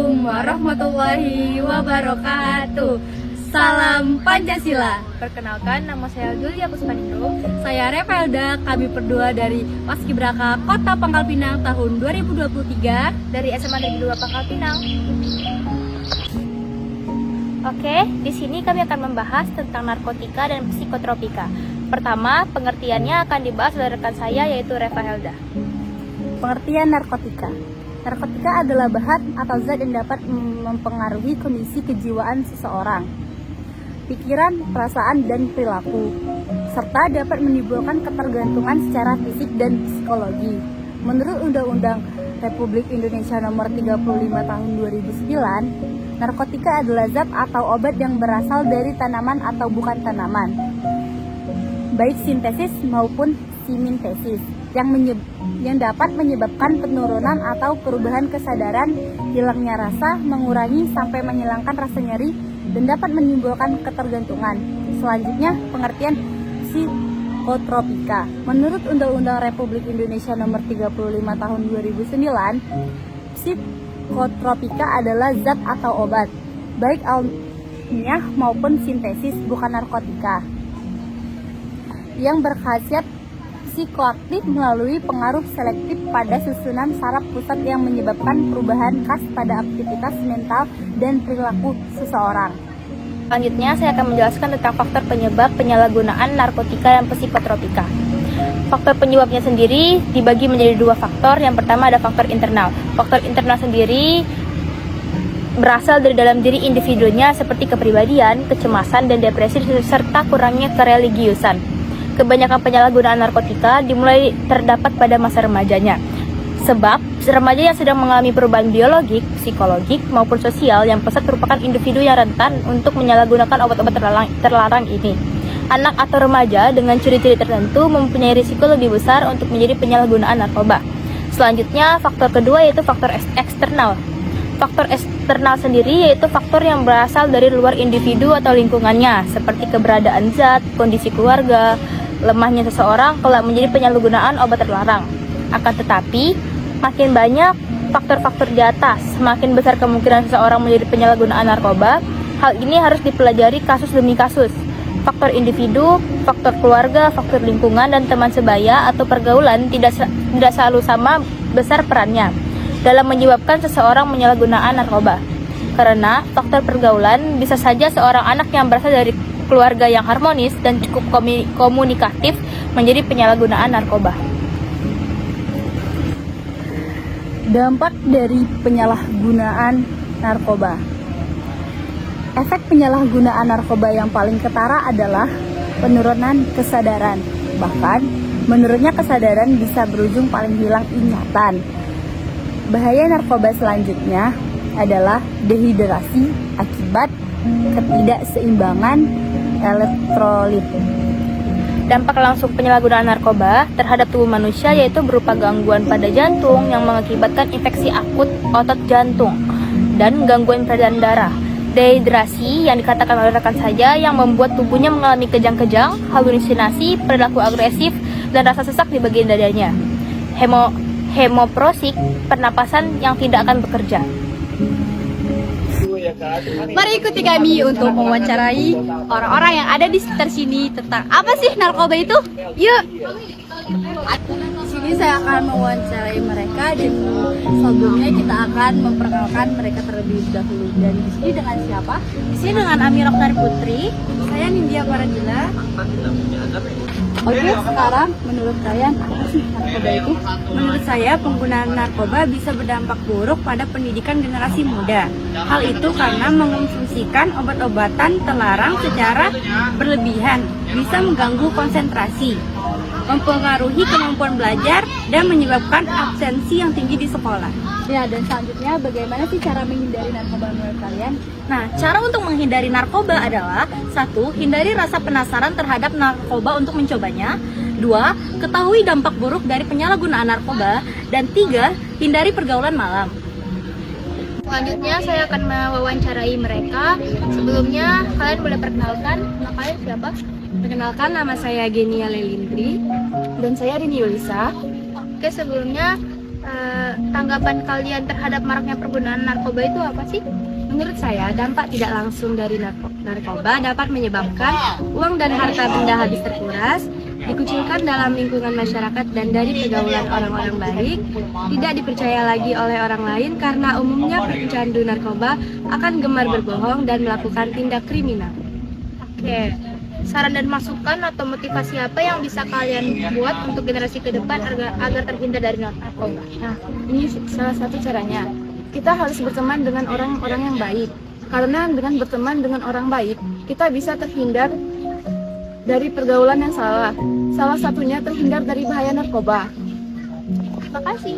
Assalamualaikum warahmatullahi wabarakatuh. Salam Pancasila. Perkenalkan, nama saya Julia Puspaningrum. Saya Revelda, kami berdua dari Paskibraka Kota Pangkal Pinang tahun 2023 dari SMA Negeri 2 Pangkal Pinang. Oke, di sini kami akan membahas tentang narkotika dan psikotropika. Pertama, pengertiannya akan dibahas oleh rekan saya yaitu Revelda. Pengertian narkotika. Narkotika adalah bahan atau zat yang dapat mempengaruhi kondisi kejiwaan seseorang, pikiran, perasaan, dan perilaku, serta dapat menimbulkan ketergantungan secara fisik dan psikologi. Menurut Undang-Undang Republik Indonesia Nomor 35 Tahun 2009, narkotika adalah zat atau obat yang berasal dari tanaman atau bukan tanaman, baik sintesis maupun simintesis, yang dapat menyebabkan penurunan atau perubahan kesadaran, hilangnya rasa, mengurangi sampai menghilangkan rasa nyeri, dan dapat menimbulkan ketergantungan. Selanjutnya, pengertian psikotropika. Menurut Undang-Undang Republik Indonesia Nomor 35 Tahun 2009, psikotropika adalah zat atau obat, baik alamiah maupun sintesis, bukan narkotika, yang berkhasiat psikoaktif melalui pengaruh selektif pada susunan saraf pusat yang menyebabkan perubahan khas pada aktivitas mental dan perilaku seseorang. Selanjutnya, saya akan menjelaskan tentang faktor penyebab penyalahgunaan narkotika dan psikotropika. Faktor penyebabnya sendiri dibagi menjadi dua faktor. Yang pertama ada faktor internal. Faktor internal sendiri berasal dari dalam diri individunya seperti kepribadian, kecemasan, dan depresi, serta kurangnya kereligiusan. Kebanyakan penyalahgunaan narkotika dimulai terdapat pada masa remajanya. Sebab remaja yang sedang mengalami perubahan biologik, psikologik, maupun sosial yang pesat merupakan individu yang rentan untuk menyalahgunakan obat-obat terlarang ini. Anak atau remaja dengan ciri-ciri tertentu mempunyai risiko lebih besar untuk menjadi penyalahgunaan narkoba. Selanjutnya, faktor kedua yaitu faktor eksternal. Faktor eksternal sendiri yaitu faktor yang berasal dari luar individu atau lingkungannya, seperti keberadaan zat, kondisi keluarga, lemahnya seseorang kelak menjadi penyalahgunaan obat terlarang. Akan tetapi, makin banyak faktor-faktor di atas, semakin besar kemungkinan seseorang menjadi penyalahgunaan narkoba. Hal ini harus dipelajari kasus demi kasus. Faktor individu, faktor keluarga, faktor lingkungan, dan teman sebaya atau pergaulan tidak selalu sama besar perannya dalam menyebabkan seseorang penyalahgunaan narkoba. Karena faktor pergaulan bisa saja seorang anak yang berasal dari keluarga yang harmonis dan cukup komunikatif menjadi penyalahgunaan narkoba. Dampak dari penyalahgunaan narkoba. Efek penyalahgunaan narkoba yang paling ketara adalah penurunan kesadaran. Bahkan, menurunnya kesadaran bisa berujung paling hilang ingatan. Bahaya narkoba selanjutnya adalah dehidrasi akibat ketidakseimbangan elektrolit. Dampak langsung penyalahgunaan narkoba terhadap tubuh manusia yaitu berupa gangguan pada jantung yang mengakibatkan infeksi akut otot jantung dan gangguan peredaran darah. Dehidrasi yang dikatakan oleh rekan saja yang membuat tubuhnya mengalami kejang-kejang, halusinasi, perilaku agresif, dan rasa sesak di bagian dadanya. Hemoprosik, pernapasan yang tidak akan bekerja. Mari ikuti kami untuk mewawancarai orang-orang yang ada di sekitar sini tentang apa sih narkoba itu. Yuk. Di sini saya akan mewawancarai mereka dan sebelumnya kita akan memperkenalkan mereka terlebih dahulu. Dan di sini dengan siapa? Di sini dengan Amira Oktar Putri. Saya Nindya Paradila. Oke, sekarang menurut kalian apa sih narkoba itu? Menurut saya, penggunaan narkoba bisa berdampak buruk pada pendidikan generasi muda. Hal itu karena mengonsumsikan obat-obatan terlarang secara berlebihan, bisa mengganggu konsentrasi, mempengaruhi kemampuan belajar, dan menyebabkan absensi yang tinggi di sekolah. Ya, dan selanjutnya bagaimana sih cara menghindari narkoba menurut kalian? Nah, cara untuk menghindari narkoba adalah 1. Hindari rasa penasaran terhadap narkoba untuk mencobanya. 2. Ketahui dampak buruk dari penyalahgunaan narkoba. Dan 3. Hindari pergaulan malam. Selanjutnya saya akan mewawancarai mereka. Sebelumnya kalian boleh perkenalkan nama kalian siapa? Perkenalkan, nama saya Genia Lelindri. Dan saya Rini Yulisa. Oke, sebelumnya tanggapan kalian terhadap maraknya penggunaan narkoba itu apa sih? Menurut saya, dampak tidak langsung dari narkoba dapat menyebabkan uang dan harta benda habis terkuras, dikucilkan dalam lingkungan masyarakat dan dari pergaulan orang-orang baik, tidak dipercaya lagi oleh orang lain karena umumnya pecandu narkoba akan gemar berbohong dan melakukan tindak kriminal. Oke, saran dan masukan atau motivasi apa yang bisa kalian buat untuk generasi ke depan agar terhindar dari narkoba? Nah, ini salah satu caranya. Kita harus berteman dengan orang-orang yang baik. Karena dengan berteman dengan orang baik, kita bisa terhindar dari pergaulan yang salah. Salah satunya terhindar dari bahaya narkoba. Terima kasih.